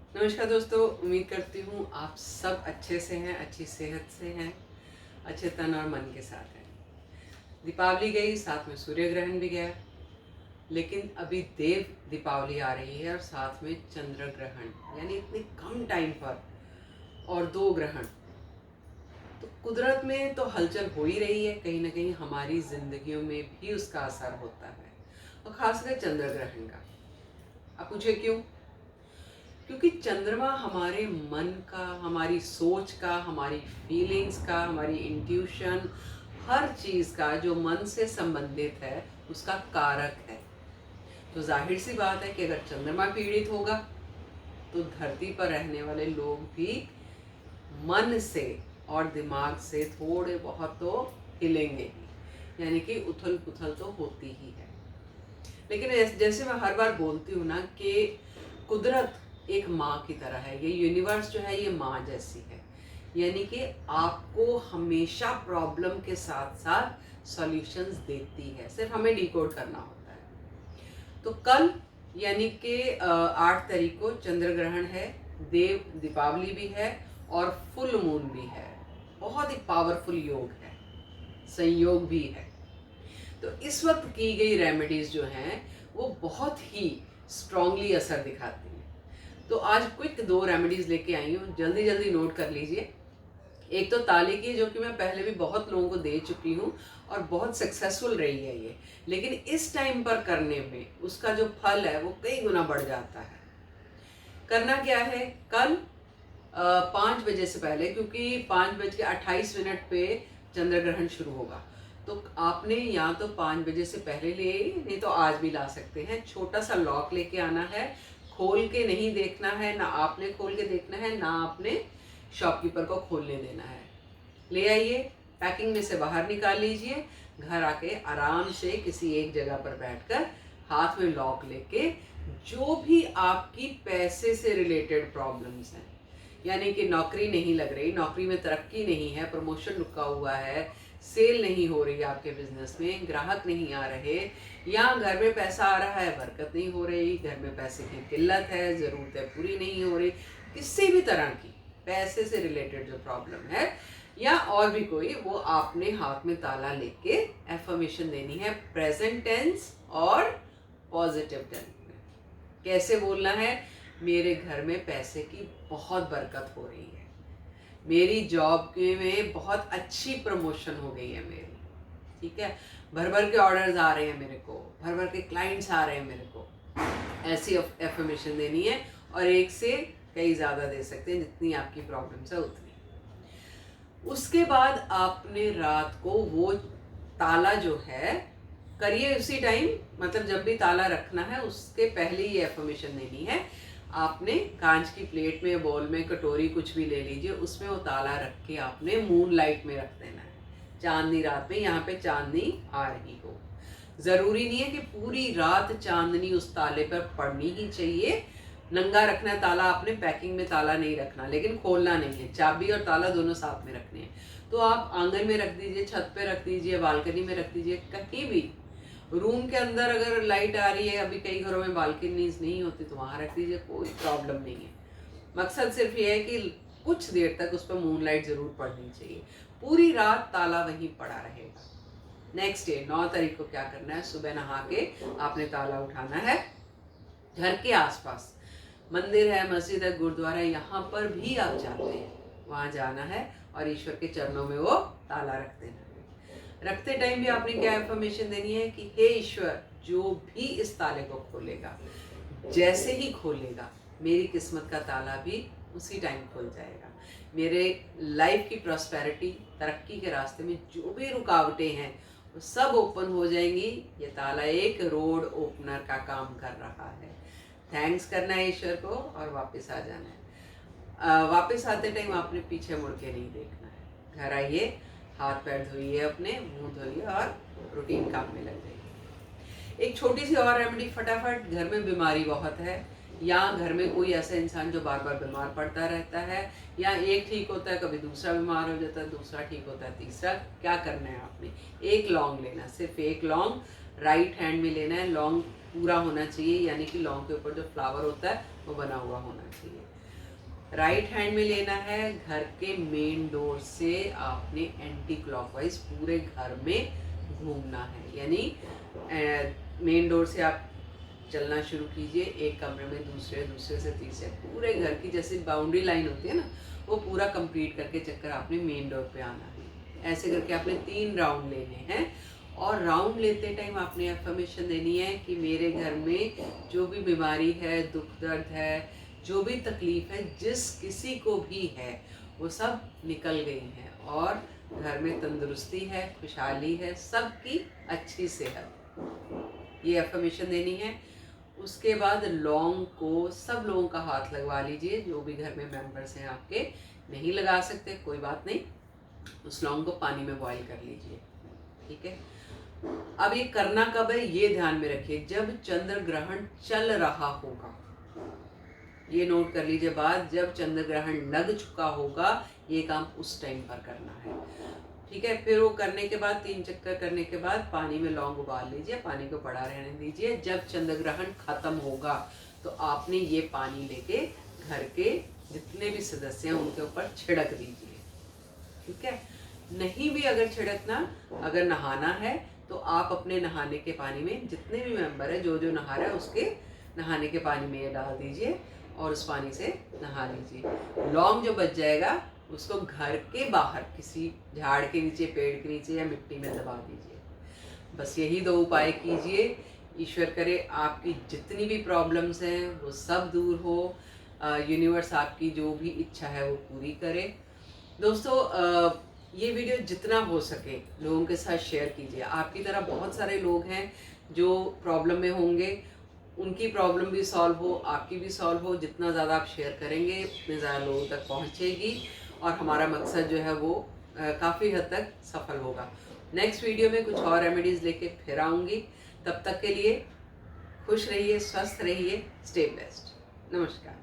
नमस्कार दोस्तों, उम्मीद करती हूँ आप सब अच्छे से हैं, अच्छी सेहत से हैं, अच्छे तन और मन के साथ हैं। दीपावली गई, साथ में सूर्य ग्रहण भी गया, लेकिन अभी देव दीपावली आ रही है और साथ में चंद्र ग्रहण, यानी इतने कम टाइम पर और दो ग्रहण। तो कुदरत में तो हलचल हो ही रही है, कहीं ना कहीं हमारी जिंदगियों में भी उसका असर होता है, और खासकर चंद्र ग्रहण का। आप पूछे क्यों? क्योंकि चंद्रमा हमारे मन का, हमारी सोच का, हमारी फीलिंग्स का, हमारी इंट्यूशन, हर चीज़ का जो मन से संबंधित है उसका कारक है। तो जाहिर सी बात है कि अगर चंद्रमा पीड़ित होगा तो धरती पर रहने वाले लोग भी मन से और दिमाग से थोड़े बहुत तो हिलेंगे ही, यानी कि उथल पुथल तो होती ही है। लेकिन जैसे मैं हर बार बोलती हूँ ना कि कुदरत एक माँ की तरह है, ये यूनिवर्स जो है ये माँ जैसी है, यानी कि आपको हमेशा प्रॉब्लम के साथ साथ सॉल्यूशंस देती है, सिर्फ हमें डिकोड करना होता है। तो कल यानी कि 8 तारीख को चंद्र ग्रहण है, देव दीपावली भी है और फुल मून भी है। बहुत ही पावरफुल योग है, संयोग भी है। तो इस वक्त की गई रेमेडीज जो हैं वो बहुत ही स्ट्रांगली असर दिखाती हैं। तो आज क्विक 2 रेमेडीज लेके आई हूँ, जल्दी जल्दी नोट कर लीजिए। एक तो ताले की, जो कि मैं पहले भी बहुत लोगों को दे चुकी हूँ और बहुत सक्सेसफुल रही है ये, लेकिन इस टाइम पर करने में उसका जो फल है वो कई गुना बढ़ जाता है। करना क्या है, कल 5 बजे से पहले, क्योंकि 5:28 पे चंद्र ग्रहण शुरू होगा, तो आपने या तो 5 बजे से पहले ले, नहीं तो आज भी ला सकते हैं। छोटा सा लॉक लेके आना है, खोल के नहीं देखना है, ना आपने खोल के देखना है, ना आपने शॉपकीपर को खोलने देना है। ले आइए, पैकिंग में से बाहर निकाल लीजिए, घर आके आराम से किसी एक जगह पर बैठकर हाथ में लॉक लेके जो भी आपकी पैसे से रिलेटेड प्रॉब्लम्स हैं, यानी कि नौकरी नहीं लग रही, नौकरी में तरक्की नहीं है, प्रमोशन रुका हुआ है, सेल नहीं हो रही आपके बिजनेस में, ग्राहक नहीं आ रहे, या घर में पैसा आ रहा है बरकत नहीं हो रही, घर में पैसे की किल्लत है, ज़रूरतें पूरी नहीं हो रही, किसी भी तरह की पैसे से रिलेटेड जो प्रॉब्लम है या और भी कोई, वो आपने हाथ में ताला लेके एफर्मेशन देनी है, प्रेजेंट टेंस और पॉजिटिव टेंस में। कैसे बोलना है? मेरे घर में पैसे की बहुत बरकत हो रही है, मेरी जॉब के में बहुत अच्छी प्रमोशन हो गई है मेरी, ठीक है, भर भर के ऑर्डर्स आ रहे हैं मेरे को, भर भर के क्लाइंट्स आ रहे हैं मेरे को। ऐसी एफर्मेशन देनी है, और एक से कई ज़्यादा दे सकते हैं, जितनी आपकी प्रॉब्लम्स है उतनी। उसके बाद आपने रात को वो ताला जो है, करिए उसी टाइम, मतलब जब भी ताला रखना है उसके पहले ही एफर्मेशन देनी है। आपने कांच की प्लेट में, बॉल में, कटोरी कुछ भी ले लीजिए, उसमें वो ताला रख के आपने मून लाइट में रख देना है, चांदनी रात में, यहाँ पे चांदनी आ रही हो। ज़रूरी नहीं है कि पूरी रात चांदनी उस ताले पर पड़नी ही चाहिए। नंगा रखना है ताला आपने, पैकिंग में ताला नहीं रखना, लेकिन खोलना नहीं है, चाबी और ताला दोनों साथ में रखने हैं। तो आप आंगन में रख दीजिए, छत पे रख दीजिए, बालकनी में रख दीजिए, कहीं भी। रूम के अंदर अगर लाइट आ रही है, अभी कई घरों में बालकनीज नहीं होती, तो वहाँ रख दीजिए, कोई प्रॉब्लम नहीं है। मकसद सिर्फ ये है कि कुछ देर तक उस पर मून लाइट ज़रूर पड़नी चाहिए, पूरी रात ताला वहीं पड़ा रहेगा। नेक्स्ट डे 9 तारीख को क्या करना है, सुबह नहा के आपने ताला उठाना है, घर के आसपास मंदिर है, मस्जिद है, गुरुद्वारा है, यहाँ पर भी आप जाते हैं, वहाँ जाना है और ईश्वर के चरणों में वो ताला रख देना है। रखते टाइम भी आपने क्या इन्फॉर्मेशन देनी है कि हे ईश्वर, जो भी इस ताले को खोलेगा, जैसे ही खोलेगा, मेरी किस्मत का ताला भी उसी टाइम खुल जाएगा। मेरे लाइफ की प्रॉस्पेरिटी, तरक्की के रास्ते में जो भी रुकावटें हैं वो सब ओपन हो जाएंगी। ये ताला एक रोड ओपनर का काम कर रहा है। थैंक्स करना है ईश्वर को और वापस आ जाना है। वापस आते टाइम आपने पीछे मुड़ के नहीं देखना है। घर आइए, हाथ पैर धोइए, अपने मुंह धोइए और रूटीन काम में लग जाइए। एक छोटी सी और रेमेडी फटाफट, घर में बीमारी बहुत है, या घर में कोई ऐसा इंसान जो बार बार बीमार पड़ता रहता है, या एक ठीक होता है कभी दूसरा बीमार हो जाता है, दूसरा ठीक होता है तीसरा, क्या करना है आपने? एक लौंग लेना, सिर्फ एक लौंग राइट हैंड में लेना है। लौंग पूरा होना चाहिए, यानी कि लौंग के ऊपर जो फ्लावर होता है वो बना हुआ होना चाहिए। राइट हैंड में लेना है, घर के मेन डोर से आपने एंटी क्लॉकवाइज पूरे घर में घूमना है, यानी मेन डोर से आप चलना शुरू कीजिए, एक कमरे में दूसरे, दूसरे से तीसरे, पूरे घर की जैसे बाउंड्री लाइन होती है ना, वो पूरा कंप्लीट करके चक्कर आपने मेन डोर पे आना है। ऐसे करके आपने 3 राउंड लेने हैं और राउंड लेते टाइम आपने अफर्मेशन देनी है कि मेरे घर में जो भी बीमारी है, दुख दर्द है, जो भी तकलीफ है, जिस किसी को भी है, वो सब निकल गई है और घर में तंदुरुस्ती है, खुशहाली है, सबकी अच्छी सेहत। ये अफर्मेशन देनी है। उसके बाद लौंग को सब लोगों का हाथ लगवा लीजिए, जो भी घर में मेंबर्स हैं आपके। नहीं लगा सकते कोई बात नहीं, उस लौंग को पानी में बॉईल कर लीजिए, ठीक है। अब ये करना कब है ये ध्यान में रखिए, जब चंद्र ग्रहण चल रहा होगा, ये नोट कर लीजिए बात, जब चंद्र ग्रहण लग चुका होगा ये काम उस टाइम पर करना है, ठीक है। फिर वो करने के बाद 3 चक्कर करने के बाद पानी में लौंग उबाल लीजिए, पानी को पड़ा रहने दीजिए। जब चंद्र ग्रहण खत्म होगा तो आपने ये पानी लेके घर के जितने भी सदस्य हैं उनके ऊपर छिड़क दीजिए, ठीक है। नहीं भी अगर छिड़कना, अगर नहाना है तो आप अपने नहाने के पानी में जितने भी मेंबर है, जो जो नहा रहा है उसके नहाने के पानी में ये डाल दीजिए और उस पानी से नहा लीजिए। लौंग जो बच जाएगा उसको घर के बाहर किसी झाड़ के नीचे, पेड़ के नीचे या मिट्टी में दबा दीजिए। बस यही 2 उपाय कीजिए। ईश्वर करे आपकी जितनी भी प्रॉब्लम्स हैं वो सब दूर हो, यूनिवर्स आपकी जो भी इच्छा है वो पूरी करे। दोस्तों ये वीडियो जितना हो सके लोगों के साथ शेयर कीजिए। आपकी तरह बहुत सारे लोग हैं जो प्रॉब्लम में होंगे, उनकी प्रॉब्लम भी सॉल्व हो, आपकी भी सॉल्व हो। जितना ज़्यादा आप शेयर करेंगे उतने ज़्यादा लोगों तक पहुँचेगी और हमारा मकसद जो है वो काफ़ी हद तक सफल होगा। नेक्स्ट वीडियो में कुछ और रेमेडीज़ लेके फिर आऊँगी। तब तक के लिए खुश रहिए, स्वस्थ रहिए, स्टे ब्लेस्ड। नमस्कार।